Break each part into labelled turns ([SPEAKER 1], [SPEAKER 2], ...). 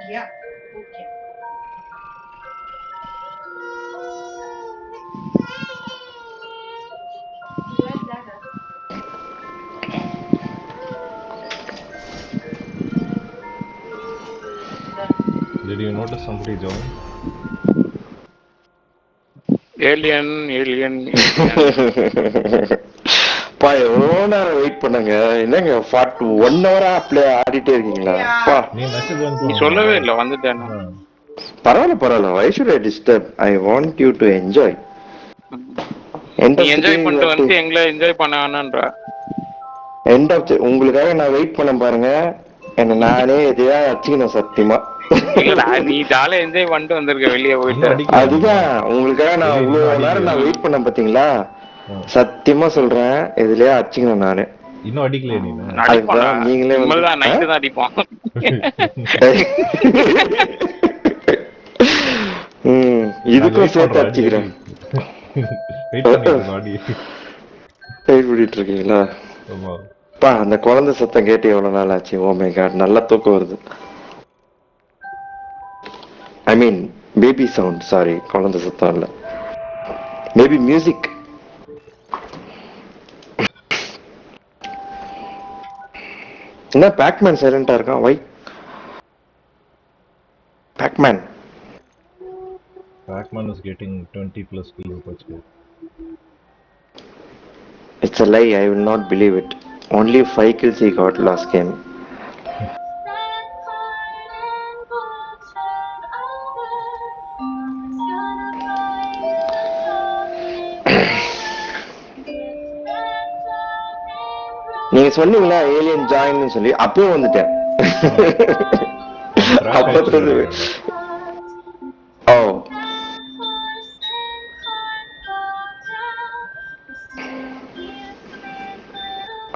[SPEAKER 1] गया हो गया Where's that at?
[SPEAKER 2] Did you notice somebody joined?
[SPEAKER 3] Alien alien
[SPEAKER 4] பா எவ்வளோ நேரம் வெயிட் பண்ணுங்க. என்னங்க 1 ஹவரா அப்படியே ஆடிட்டே இருக்கீங்களா? பா
[SPEAKER 2] நீ மெசேஜ்
[SPEAKER 3] நீ சொல்லவே இல்லை வந்துட்டேன்னு.
[SPEAKER 4] பரவாயில்ல பரவாயில்ல. Why should I disturb? I want you to enjoy.
[SPEAKER 3] நீ என்ஜாய் பண்ணிட்டு வந்து எங்களை என்ஜாய் பண்ணானன்ற
[SPEAKER 4] எண்ட் ஆஃப் உங்களுக்காக நான் வெயிட் பண்ண பாருங்க. என்ன நானே எதையா அடிச்சுக்கணும் சத்தியமா.
[SPEAKER 3] இல்லடா நீ ஜாலியா என்ஜாய் பண்ணிட்டு வந்திருக்க வெளியே போயிட்டு.
[SPEAKER 4] அதுதான் உங்களுக்காக நான் இவ்வளவு நேரம் நான் வெயிட் பண்ண பாத்தீங்களா. சத்தியமா சொல்றேன் எதுலயா அடிச்சுக்கணும் நானு.
[SPEAKER 2] இன்னும் அடிக்கலையே நீ?
[SPEAKER 4] நீங்களே
[SPEAKER 3] நைட்டு தான் அடிப்போம்.
[SPEAKER 4] இதுக்கும் சேர்த்து அடிச்சுக்கிறேன். வெயிட் பண்ணிட்டு இருக்கீங்களா? பா அந்த குழந்தை சத்தம் கேட்டு எவ்வளவு நாள் ஆச்சு. ஓ மை காட், நல்லா தூக்கம் வருது. ஐ மீன் பேபி சவுண்ட், சாரி குழந்தை சத்தம் இல்ல, மேபி மியூசிக். என்ன பேக்மேன் சைலண்டா இருக்கான்? வை Pac-Man.
[SPEAKER 2] Pac-Man is getting 20 plus kills per game.
[SPEAKER 4] It's a lie, I will not believe it. Only 5 kills he got last game. நீங்க சொன்னீங்களா ஏலியன் ஜாயின் சொல்லி, அப்பவே வந்துட்டேன். அப்ப ஓ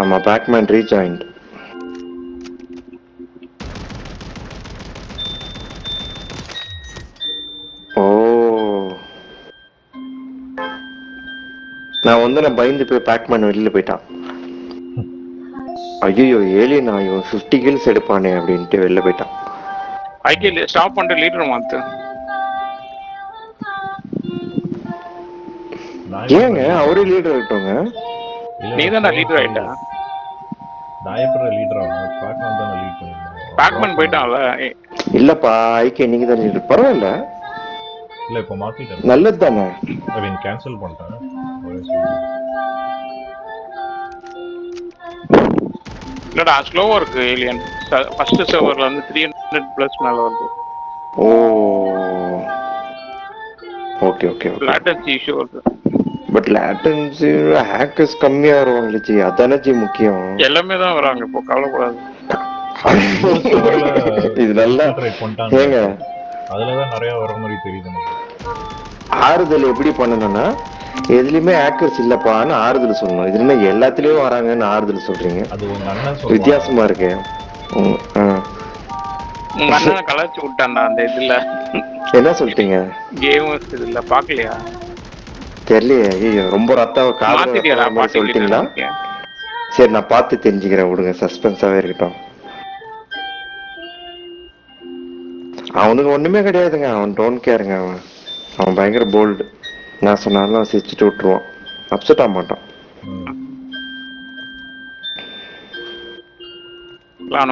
[SPEAKER 4] ஆமா, பேக்மேன் ரீஜாயின்ட். ஓ நான் பயந்து போய் பேக்மேன் வெளியில போயிட்டான். ஐயோ ஏலியன் ஆயோ 50 கில்ஸ் எடுப்பானே அப்படின்ட்டு வெளில போயிட்டான்.
[SPEAKER 3] ஐகே ஸ்டாப் பண்ணிட்டு லீடர் மாத்து.
[SPEAKER 4] ஏங்க அவரே லீடர் ஆயிட்டோங்க.
[SPEAKER 3] நீதான்டா லீடர் ஆயிட்டா?
[SPEAKER 2] நான் எப்பற லீடர் ஆனேன்? பேக்மேன் தான் லீட் பண்ணிருந்தாங்க.
[SPEAKER 3] பேக்மேன் போயிட்டான்ல.
[SPEAKER 4] இல்லப்பா ஐகே நீங்க தான் லீடர். பரவாயில்ல,
[SPEAKER 2] இல்ல இப்ப மாத்திட்டேன்.
[SPEAKER 4] நல்லது தானே.
[SPEAKER 2] அவன் கேன்சல் பண்ணிட்டேன்.
[SPEAKER 3] இல்லடா ஸ்லோவா இருக்கு ஏலியன். ஃபர்ஸ்ட் சர்வர்ல வந்து 300 பிளஸ் மேல வருது.
[SPEAKER 4] ஓ ஓகே ஓகே.
[SPEAKER 3] லேட்டன்சி இஷ்யூ வருது.
[SPEAKER 4] பட் லேட்டன்சி ஹேக்கர்ஸ் கம்மியா வருவாங்க ஜி, அதானே ஜி முக்கியம்.
[SPEAKER 3] எல்லாமே தான் வராங்க இப்போ, கவலைப்படாது.
[SPEAKER 4] இது நல்லா ஏங்க
[SPEAKER 2] அதுலதான் நிறைய வர மாதிரி தெரியுது.
[SPEAKER 4] ஆறுதல் எப்படி பண்ணணும்னா, எதுலயுமே ஹேக்கர்ஸ் இல்லப்பான்னு ஆறுதல் சொல்லணும். இதுல எல்லாத்துலயும் வராங்கன்னு ஆறுதல் சொல்றீங்க.
[SPEAKER 2] அது உங்க அண்ணன்
[SPEAKER 4] வித்தியாசமா இருக்கு.
[SPEAKER 3] உங்க அண்ணன் கலாச்சி விட்டான்டா அந்த இதுல.
[SPEAKER 4] என்ன சொல்லிட்டீங்க?
[SPEAKER 3] கேம்ஸ் இதுல பாக்கலையா?
[SPEAKER 4] தெரியலையே. ஐயோ ரொம்ப ரத்தம் சொல்லிட்டீங்களா? சரி நான் பார்த்து தெரிஞ்சுக்கிறேன், விடுங்க, சஸ்பென்ஸாவே இருக்கட்டும். அவனுக்கு ஒண்ணுமே கிடையாதுங்க, அவன் டோன்ட் கேருங்க. அவன் பயங்கர போல்டு. நான் சொன்னாலும் சிரிச்சுட்டு விட்டுருவான், அப்செட் ஆக மாட்டான்.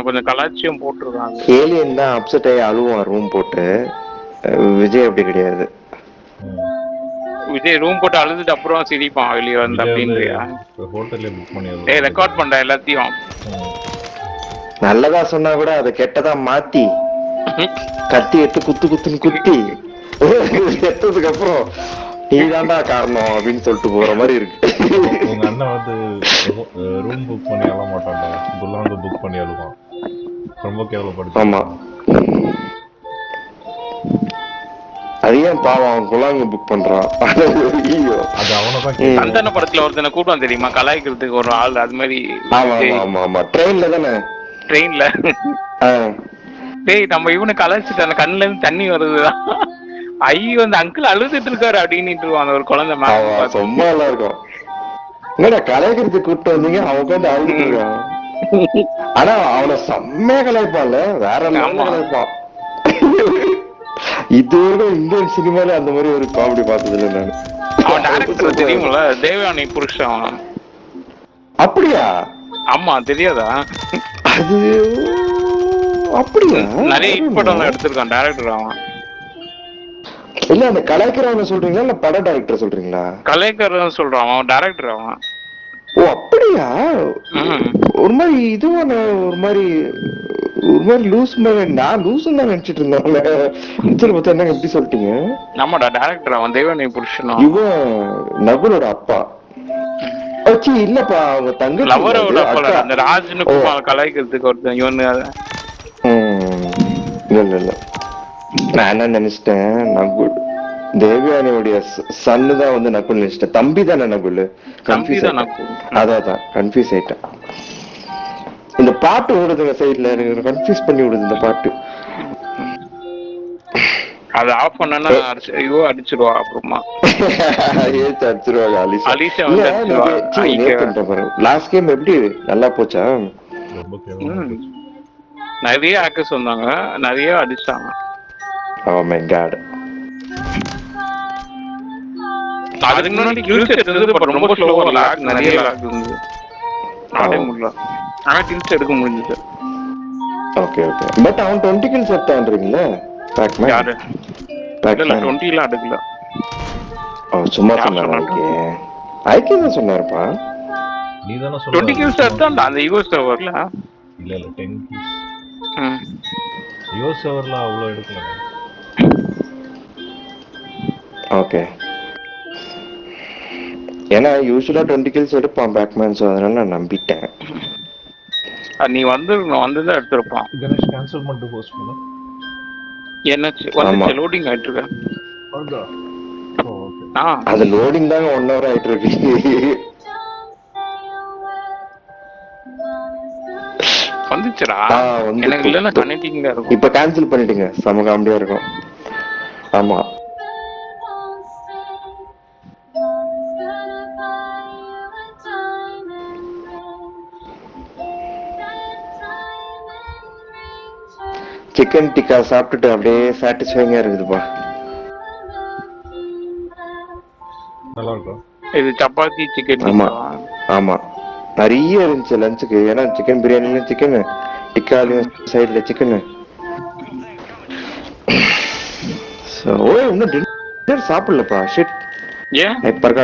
[SPEAKER 3] கொஞ்சம் கலாச்சியம் போட்டுருக்காங்க.
[SPEAKER 4] ஏலியன் தான் அப்செட் ஆகி அழுவான் ரூம் போட்டு. விஜய் அப்படி கிடையாது.
[SPEAKER 3] விஜய் ரூம் போட்டு அழுதுட்டு அப்புறம் சிரிப்பான் வெளியே வந்து அப்படின்றியா? ரெக்கார்ட் பண்ற எல்லாத்தையும்
[SPEAKER 4] நல்லதா சொன்னா கூட அதை கெட்டதா மாத்தி கத்தி எடுத்து குத்துன்னு குத்தி செத்ததுக்கு அப்புறம் நீதான்டா காரணம் அப்படின்னு சொல்லிட்டு போற மாதிரி இருக்கு.
[SPEAKER 2] உங்க அண்ணன் வந்து ரூம் புக் பண்ணி அழ மாட்டான்டா, புல்லாங்க புக் பண்ணி அழுவான். ரொம்ப கேவலப்படுது.
[SPEAKER 4] ஆமா, அது ஏன் பாவம் அவன் குலாங்க புக் பண்றான்.
[SPEAKER 2] அது அவனதான்.
[SPEAKER 3] சந்தன படத்துல ஒருத்தனை கூட்டம் தெரியுமா கலாய்க்கிறதுக்கு ஒரு ஆள், அது மாதிரி.
[SPEAKER 4] ஆமா ட்ரெயின்ல தானே?
[SPEAKER 3] ட்ரெயின்ல டேய் நம்ம இவனை கலாய்ச்சிட்டான, கண்ணுல இருந்து தண்ணி வருதுதான். ஐயோ அந்த அங்கிள் அழுதுட்டு இருக்காரு அப்படின்னு அந்த ஒரு குழந்தை
[SPEAKER 4] சும்மா எல்லாம் இருக்கும். என்னடா கலாய்க்கிறதுக்கு கூப்பிட்டு வந்தீங்க, அவன் உட்காந்து அழுதுட்டு இருக்கான். ஆனா அவனை செம்மையா கலாய்ப்பான்ல, வேற கலாய்ப்பான். இதுவரைக்கும் இந்தியன் சினிமால அந்த மாதிரி ஒரு காமெடி பார்த்தது இல்லை நான்.
[SPEAKER 3] அவன் டைரக்டர் தெரியுமில்ல, தேவயானி புருஷன் அவன்.
[SPEAKER 4] அப்படியா?
[SPEAKER 3] ஆமா, தெரியாதா?
[SPEAKER 4] அது அப்படியா?
[SPEAKER 3] நிறைய ஹிட் படம் எடுத்திருக்கான் டைரக்டர் அவன்.
[SPEAKER 4] இல்ல அந்த கலாய்க்கிறவங்க சொல்றீங்களா இல்ல பட டைரக்டர் சொல்றீங்களா?
[SPEAKER 3] கலைக்கர் சொல்றான், அவன் டைரக்டர் அவன்.
[SPEAKER 4] ஓ அப்படியா? ஒரு மாதிரி இதுவான ஒரு மாதிரி லூஸ் மாதிரி, நான் லூஸ்ன்னு தான் நினைச்சிட்டு இருந்தேன். பார்த்தா என்ன எப்படி சொல்லிட்டீங்க?
[SPEAKER 3] நம்மடா டைரக்டர் அவன், தேவயானி புருஷன்.
[SPEAKER 4] இவன் நகுலோட அப்பா. இல்லப்பா அவங்க தங்க
[SPEAKER 3] லவரோட அப்பா, அந்த ராஜ்னு கலாய்க்கிறதுக்கு ஒருத்தன் இவனு.
[SPEAKER 4] இல்ல இல்ல, நான் என்ன நினைச்சிட்டேன், நகுல் தேவயானியோடைய சன்னு தான் வந்து நகுல் நினைச்சிட்டேன். தம்பி தானே நகுல்? அதான் கன்ஃபியூஸ் ஆயிட்டேன். இந்த பாட்டு ஓடுதுங்க சைட்ல, எனக்கு கன்ஃபியூஸ் பண்ணி விடுது இந்த பாட்டு.
[SPEAKER 3] அது ஆஃப் பண்ணனா ஐயோ அடிச்சிடுவா அப்புறமா.
[SPEAKER 4] ஏத்து அடிச்சிடுவாங்க அலிஷா.
[SPEAKER 3] அலிஷா வந்து அடிச்சிடுவா.
[SPEAKER 4] லாஸ்ட் கேம் எப்படி நல்லா போச்சா?
[SPEAKER 3] நிறைய ஆக்கர்ஸ் வந்தாங்க, நிறைய அடிச்சாங்க.
[SPEAKER 4] Oh my god.
[SPEAKER 3] அதுக்கு முன்னாடி கில்ஸ் எடுத்தது பட் ரொம்ப ஸ்லோவா லாக், நிறைய லாக் இருந்தது. ஆடே முடியல. ஆனா கில்ஸ் எடுக்க முடிஞ்சது.
[SPEAKER 4] Okay okay. பட் அவன் 20 கில்ஸ் எடுத்தான்றீங்களா? பேக்மேன்
[SPEAKER 3] யாரு? இல்ல 20 ல எடுக்கல.
[SPEAKER 4] ஓ சும்மா சொன்னானே. ஐகே தான் சொன்னாருப்பா.
[SPEAKER 2] நீ தான சொல்ற
[SPEAKER 3] 20 கில்ஸ் எடுத்தான்டா அந்த ஈகோ சர்வர்ல.
[SPEAKER 2] இல்ல 10 கில்ஸ். ஈகோ சர்வர்ல அவ்வளவு எடுக்கல.
[SPEAKER 4] ஓகே. ஏன்னா யூசுவலா 20 கில்ஸ் எடுப்பான் பேட்மேன், சோ அதனால நான் நம்பிட்டேன்.
[SPEAKER 3] நீ வந்ததா எடுத்திருப்பான்.
[SPEAKER 2] கணேஷ் கேன்சல் பண்ணிட்டு போஸ்ட் பண்ணு.
[SPEAKER 3] என்னாச்சு? வந்து லோடிங் ஆயிட்டு இருக்கு.
[SPEAKER 2] அங்க ஓகே.
[SPEAKER 4] அது லோடிங் தான் 1 hour ஆயிட்டு இருக்கு.
[SPEAKER 3] வந்துச்சுடா. எனக்கு இல்லனா கனெக்டிங்ல இருக்கும்.
[SPEAKER 4] இப்ப கேன்சல் பண்ணிடுங்க, செம காமெடியா இருக்கும். ஆமா. சிக்கன் டிக்கா சாப்பிட்டுட்டு அப்படியே சாட்டிஸ்ஃபைங்கா இருக்குதுப்பா.
[SPEAKER 2] நல்லா இருக்கும்.
[SPEAKER 3] இது சப்பாத்தி சிக்கன்.
[SPEAKER 4] ஆமா ஆமா, நிறைய இருந்துச்சு லஞ்சுக்கு. ஏன்னா சிக்கன் பிரியாணில சிக்கன், டிக்காலையும் சைடுல சிக்கன். இன்னும் டின்னர் சாப்பிடலப்பா. ஷிட்.
[SPEAKER 3] ஏன்?